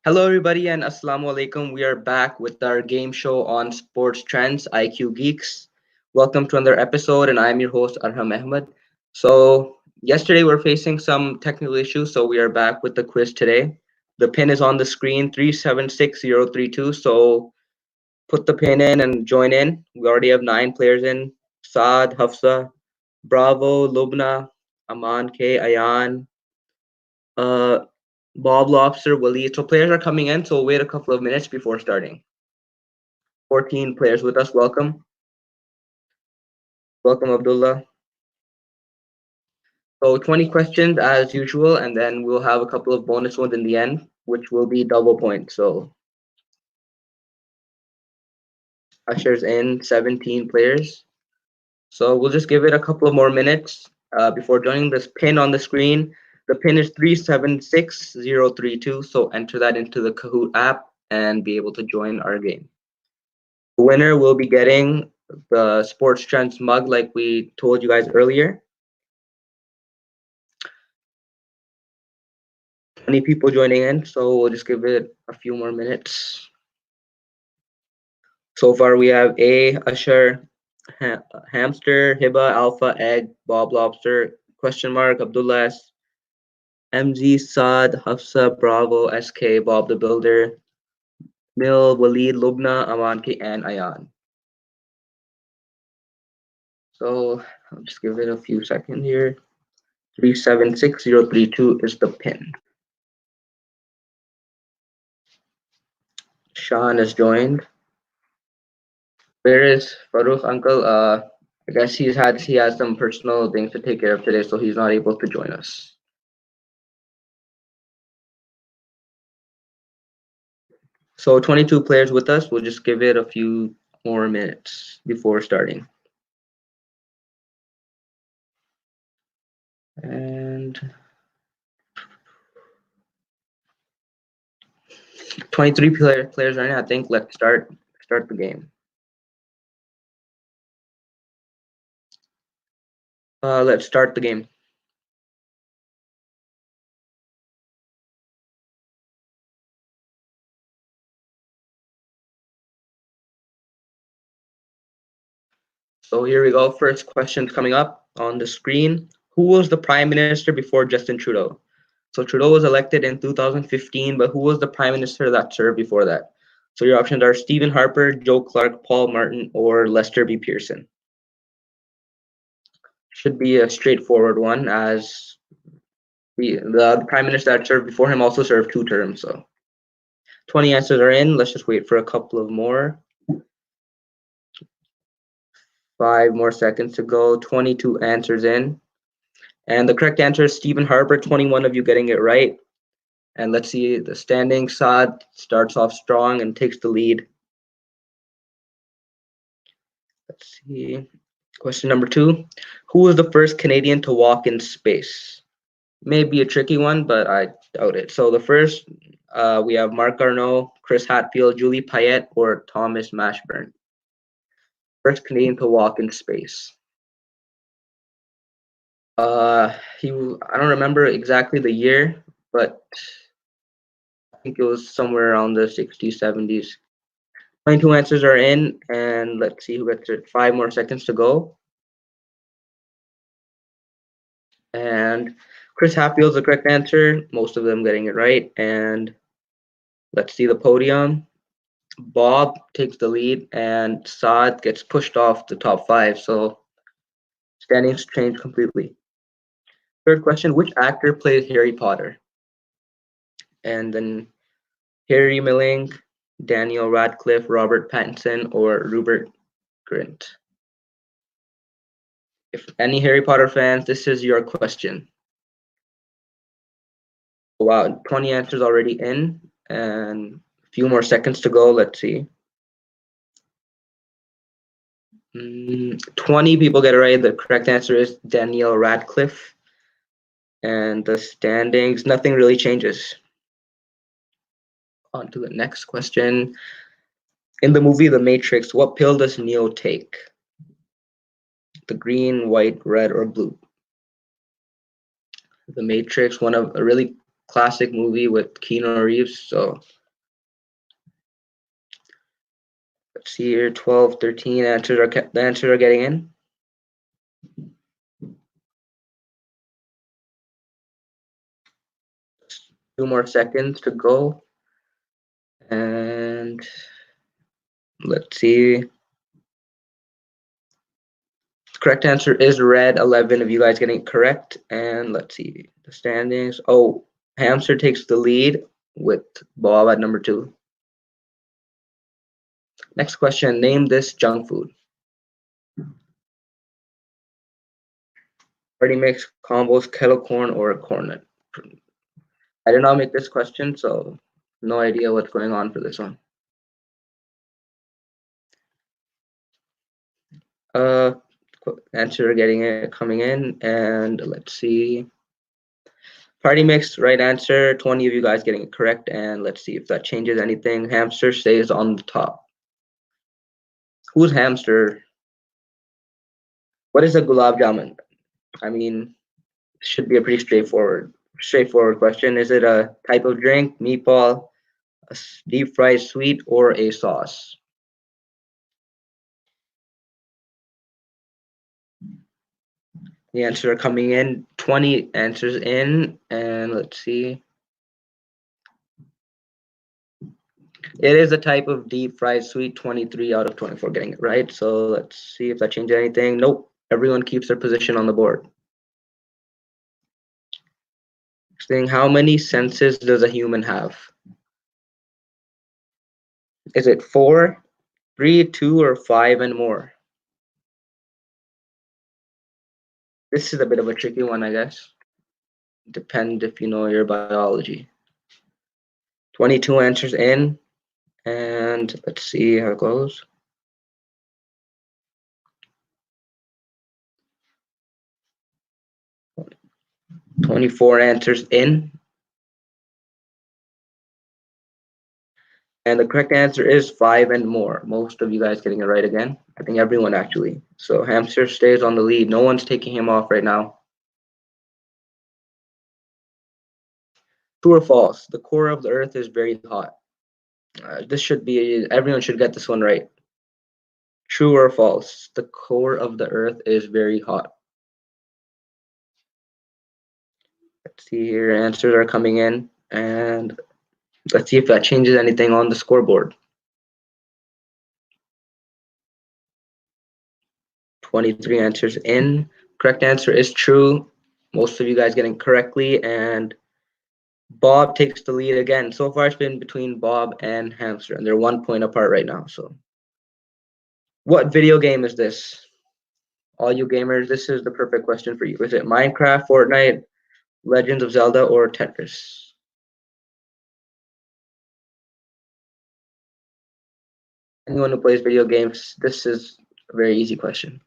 Hello, everybody, and Assalamu alaikum. We are back with our game show on sports trends, IQ-GEEKS. Welcome to another episode, and I'm your host, Arham Ahmed. So, yesterday we're facing some technical issues, so we are back with the quiz today. The pin is on the screen, 376032. So, put the pin in and join in. We already have 9 players in: Saad, Hafsa, Bravo, Lubna, Aman K, Ayan, uh, Bob Lobster, Waleed. So players are coming in, so we'll wait a couple of minutes before starting. 14 players with us. Welcome. Welcome, Abdullah. So 20 questions as usual, and then we'll have a couple of bonus ones in the end, which will be double points. So ushers in 17 players. So we'll just give it a couple of more minutes before joining. This pin on the screen. The pin is 376032. So enter that into the Kahoot app and be able to join our game. The winner will be getting the Sports Trends mug like we told you guys earlier. 20 people joining in, so we'll just give it a few more minutes. So far we have A, Usher, Hamster, Hiba, Alpha, Egg, Bob Lobster, question mark, Abdullah S, MZ, Saad, Hafsa, Bravo, SK, Bob the Builder, Mil, Waleed, Lubna, Amanki, and Ayan. So I'll just give it a few seconds here. 376032 is the pin. Sean is joined. Where is Farooq uncle? I guess he has some personal things to take care of today, so he's not able to join us. So 22 players with us. We'll just give it a few more minutes before starting. And 23 players right now. I think let's start the game. Let's start the game. So here we go. First question coming up on the screen. Who was the prime minister before Justin Trudeau? So Trudeau was elected in 2015, but who was the prime minister that served before that? So your options are Stephen Harper, Joe Clark, Paul Martin, or Lester B. Pearson. Should be a straightforward one, as the prime minister that served before him also served 2 terms. So 20 answers are in. Let's just wait for a couple of more. 5 more seconds to go. 22 answers in. And the correct answer is Stephen Harper. 21 of you getting it right. And let's see the standing. Saad starts off strong and takes the lead. Let's see. Question number 2. Who was the first Canadian to walk in space? Maybe a tricky one, but I doubt it. So the first, we have Mark Garneau, Chris Hadfield, Julie Payette, or Thomas Mashburn. First Canadian to walk in space. I don't remember exactly the year, but I think it was somewhere around the 60s, 70s. 22 answers are in, and let's see who gets it. 5 more seconds to go. And Chris Hadfield's the correct answer. Most of them getting it right. And let's see the podium. Bob takes the lead, and Saad gets pushed off the top 5. So standings change completely. Third question: which actor plays Harry Potter? And then Harry Milling, Daniel Radcliffe, Robert Pattinson, or Rupert Grint. If any Harry Potter fans, this is your question. Wow, 20 answers already in, and a few more seconds to go. Let's see. 20 people get it right. The correct answer is Daniel Radcliffe. And the standings, nothing really changes. On to the next question. In the movie The Matrix, what pill does Neo take? The green, white, red, or blue? The Matrix, one of a really classic movie with Keanu Reeves. So let's see here, 12, 13 answers are the answers are getting in. Two more seconds to go. And let's see. Correct answer is red. 11 of you guys getting it correct. And let's see the standings. Oh, Hamster takes the lead with Bob at number 2. Next question. Name this junk food. Party mix, combos, kettle corn, or a cornet. I did not make this question, so no idea what's going on for this one. Answer getting it coming in, and let's see. Party mix, right answer. 20 of you guys getting it correct, and let's see if that changes anything. Hamster stays on the top. Who's hamster? What is a gulab jamun? I mean, should be a pretty straightforward question. Is it a type of drink, meatball, a deep fried sweet, or a sauce? The answers are coming in. 20 answers in, and let's see. It is a type of deep fried sweet. 23 out of 24 getting it right. So let's see if that changes anything. Nope. Everyone keeps their position on the board. Next thing, how many senses does a human have? Is it 4, 3, 2, or 5 and more? This is a bit of a tricky one, I guess. Depends if you know your biology. 22 answers in, and let's see how it goes. 24 answers in. And the correct answer is 5 and more. Most of you guys getting it right again. I think everyone actually. So Hamster stays on the lead. No one's taking him off right now. True or false? The core of the earth is very hot. This should be, everyone should get this one right. True or false? The core of the earth is very hot. Let's see here, answers are coming in, and let's see if that changes anything on the scoreboard. 23 answers in. Correct answer is true. Most of you guys getting correctly, and Bob takes the lead again. So far, it's been between Bob and Hamster, and they're 1 point apart right now. So, what video game is this? All you gamers, this is the perfect question for you. Is it Minecraft, Fortnite, Legends of Zelda, or Tetris? Anyone who plays video games, this is a very easy question.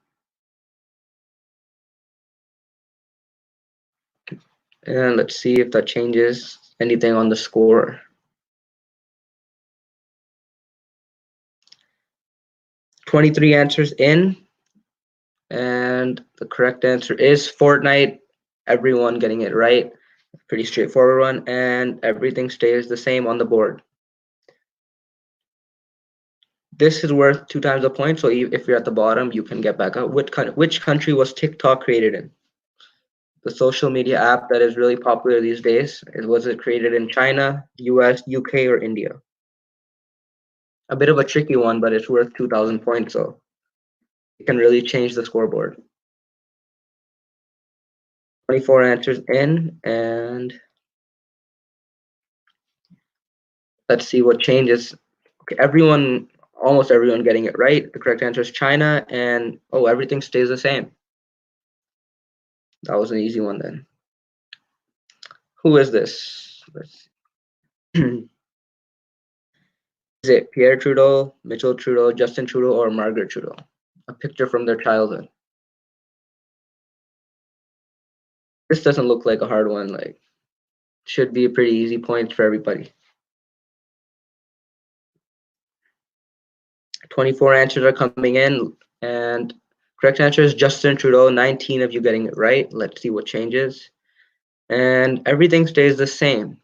And let's see if that changes anything on the score. 23 answers in, and the correct answer is Fortnite. Everyone getting it right. Pretty straightforward one, and everything stays the same on the board. This is worth 2 times the point, so if you're at the bottom, you can get back up. Which country was TikTok created in? The social media app that is really popular these days. Was it created in China, US, UK, or India? A bit of a tricky one, but it's worth 2,000 points, so it can really change the scoreboard. 24 answers in, and let's see what changes. Okay, almost everyone getting it right. The correct answer is China, and oh, everything stays the same. That was an easy one then. Who is this? Is it Pierre Trudeau, Mitchell Trudeau, Justin Trudeau, or Margaret Trudeau? A picture from their childhood. This doesn't look like a hard one. Like, should be a pretty easy point for everybody. 24 answers are coming in, and correct answer is Justin Trudeau. 19 of you getting it right. Let's see what changes. and everything stays the same.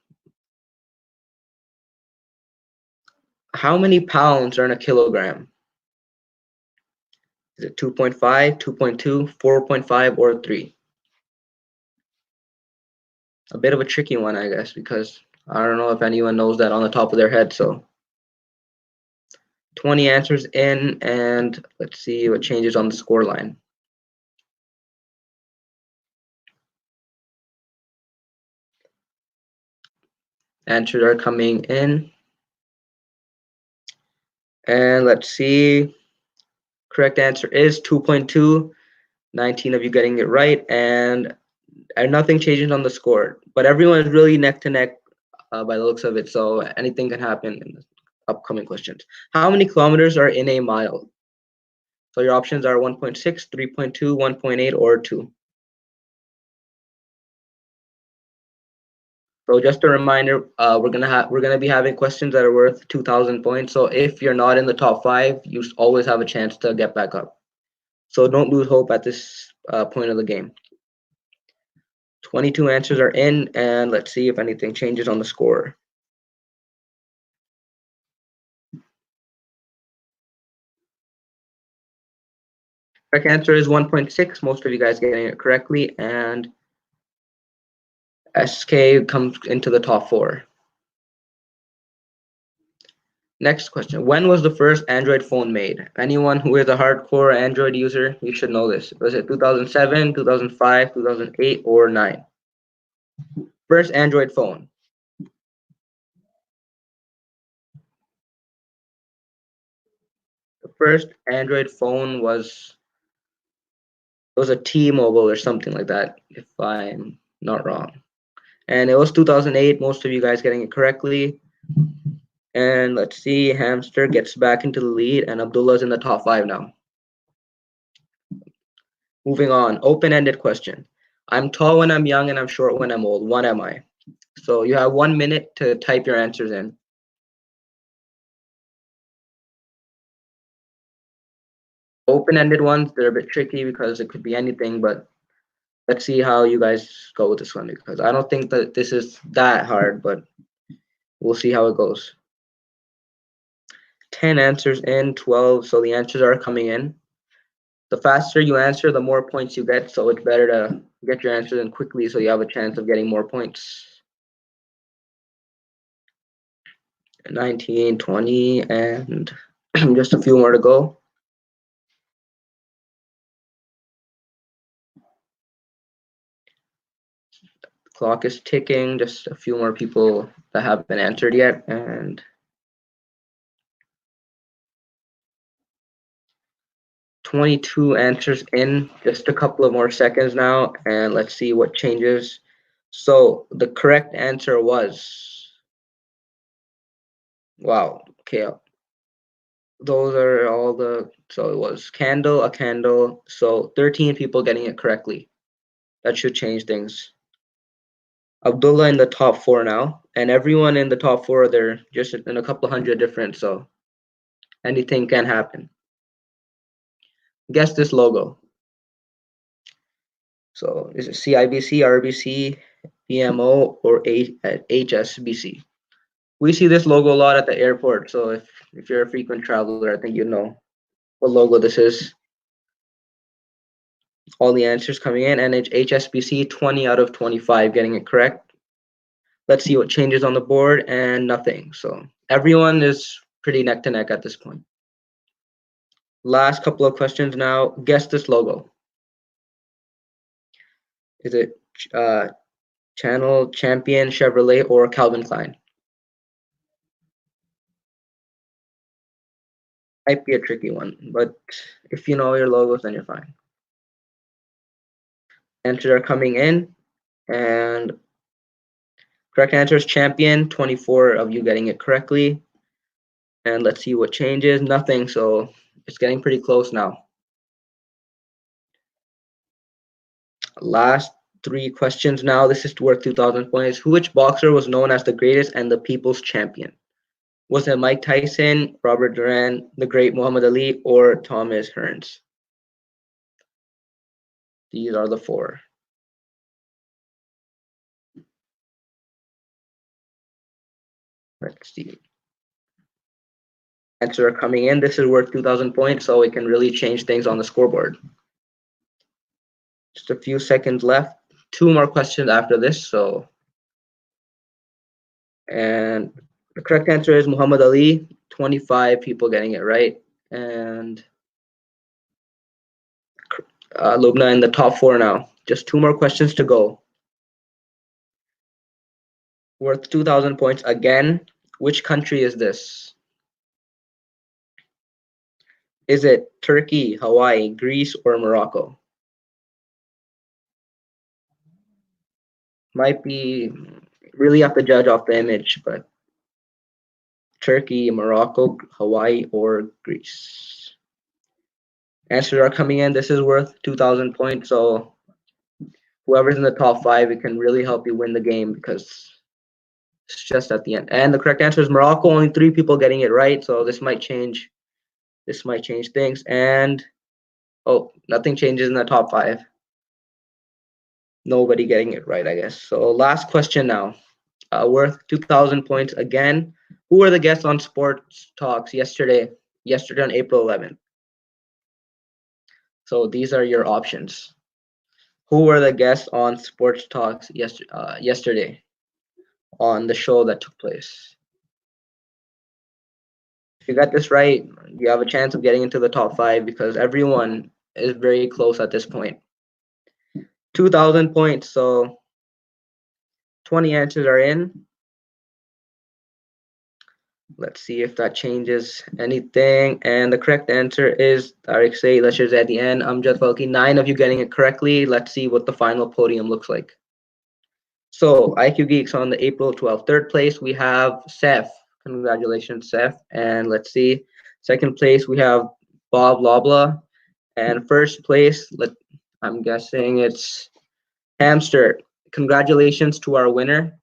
How many pounds are in a kilogram? Is it 2.5, 2.2, 4.5, or 3? A bit of a tricky one, I guess, because I don't know if anyone knows that on the top of their head. So 20 answers in, and let's see what changes on the score line. Answers are coming in. And let's see. Correct answer is 2.2. 19 of you getting it right, and nothing changes on the score. But everyone is really neck to neck by the looks of it, so anything can happen in the upcoming questions. How many kilometers are in a mile? So your options are 1.6, 3.2, 1.8, or 2. So just a reminder, we're gonna be having questions that are worth 2,000 points. So if you're not in the top 5, you always have a chance to get back up. So don't lose hope at this point of the game. 22 answers are in, and let's see if anything changes on the score. Correct answer is 1.6. Most of you guys getting it correctly, and SK comes into the top 4. Next question. When was the first Android phone made? Anyone who is a hardcore Android user, you should know this. Was it 2007, 2005, 2008, or 9? First Android phone. The first Android phone was a T-Mobile or something like that, if I'm not wrong. And it was 2008. Most of you guys getting it correctly. And let's see, Hamster gets back into the lead, and Abdullah's in the top 5 now. Moving on, open-ended question. I'm tall when I'm young and I'm short when I'm old. What am I? So you have 1 minute to type your answers in. Open-ended ones, they're a bit tricky because it could be anything, but let's see how you guys go with this one, because I don't think that this is that hard, but we'll see how it goes. 10 answers in, 12, so the answers are coming in. The faster you answer, the more points you get, so it's better to get your answers in quickly so you have a chance of getting more points. 19, 20, and just a few more to go. Clock is ticking, just a few more people that haven't been answered yet, and 22 answers in, just a couple of more seconds now, and let's see what changes. So the correct answer was, wow, okay, those are all so it was candle, a candle, so 13 people getting it correctly. That should change things. Abdullah in the top 4 now, and everyone in the top 4, they're just in a couple hundred different, so anything can happen. Guess this logo. So is it CIBC, RBC, PMO, or HSBC? We see this logo a lot at the airport, so if you're a frequent traveler, I think you know what logo this is. All the answers coming in, and it's HSBC, 20 out of 25 getting it correct. Let's see what changes on the board, and nothing. So everyone is pretty neck to neck at this point. Last couple of questions now. Guess this logo. Is it Channel, Champion, Chevrolet, or Calvin Klein? Might be a tricky one, but if you know your logos, then you're fine. Answers are coming in, and correct answer is Champion. 24 of you getting it correctly. And let's see what changes. Nothing, so it's getting pretty close now. Last 3 questions now. This is worth 2,000 points. Which boxer was known as the greatest and the people's champion? Was it Mike Tyson, Robert Duran, the great Muhammad Ali, or Thomas Hearns? These are the 4. Let's see. Answer are coming in. This is worth 2,000 points, so it can really change things on the scoreboard. Just a few seconds left. 2 more questions after this. And the correct answer is Muhammad Ali. 25 people getting it right, and Lubna in the top 4 now. Just 2 more questions to go. Worth 2,000 points again. Which country is this? Is it Turkey, Hawaii, Greece, or Morocco? Might be really have to judge off the image, but Turkey, Morocco, Hawaii, or Greece. Answers are coming in. This is worth 2,000 points, so whoever's in the top 5, it can really help you win the game because it's just at the end. And the correct answer is Morocco. Only 3 people getting it right, so this might change. This might change things. And oh, nothing changes in the top 5. Nobody getting it right, I guess. So last question now. Worth 2,000 points again. Who were the guests on Sports Talks yesterday on April 11th? So these are your options. Who were the guests on Sports Talks yesterday on the show that took place? If you got this right, you have a chance of getting into the top 5 because everyone is very close at this point. 2,000 points, so 20 answers are in. Let's see if that changes anything. And the correct answer is Tariq Say, Lashers at the end. Amjad Falki, 9 of you getting it correctly. Let's see what the final podium looks like. So IQ Geeks on the April 12th. 3rd place, we have Seth. Congratulations, Seth. And let's see. 2nd place, we have Bob Lobla. And 1st place, I'm guessing it's Hamster. Congratulations to our winner.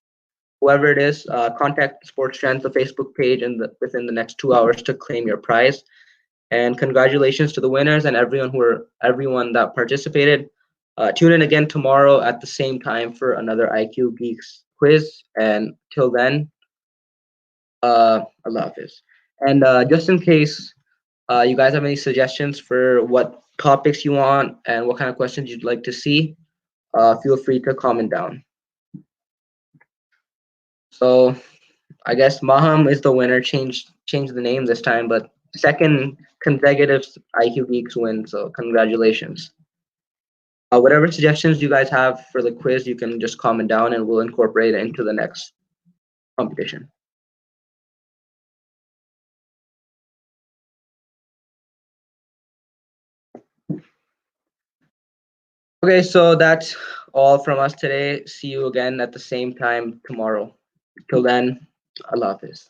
Whoever it is, contact Sports Trends, the Facebook page, within the next 2 hours to claim your prize. And congratulations to the winners and everyone that participated. Tune in again tomorrow at the same time for another IQ Geeks quiz. And till then, Allah Hafiz. And just in case you guys have any suggestions for what topics you want and what kind of questions you'd like to see, feel free to comment down. So I guess Maham is the winner. Changed the name this time, but 2nd consecutive IQ Geeks win. So congratulations. Whatever suggestions you guys have for the quiz, you can just comment down, and we'll incorporate it into the next competition. Okay, so that's all from us today. See you again at the same time tomorrow. Till then, Allah Hafiz.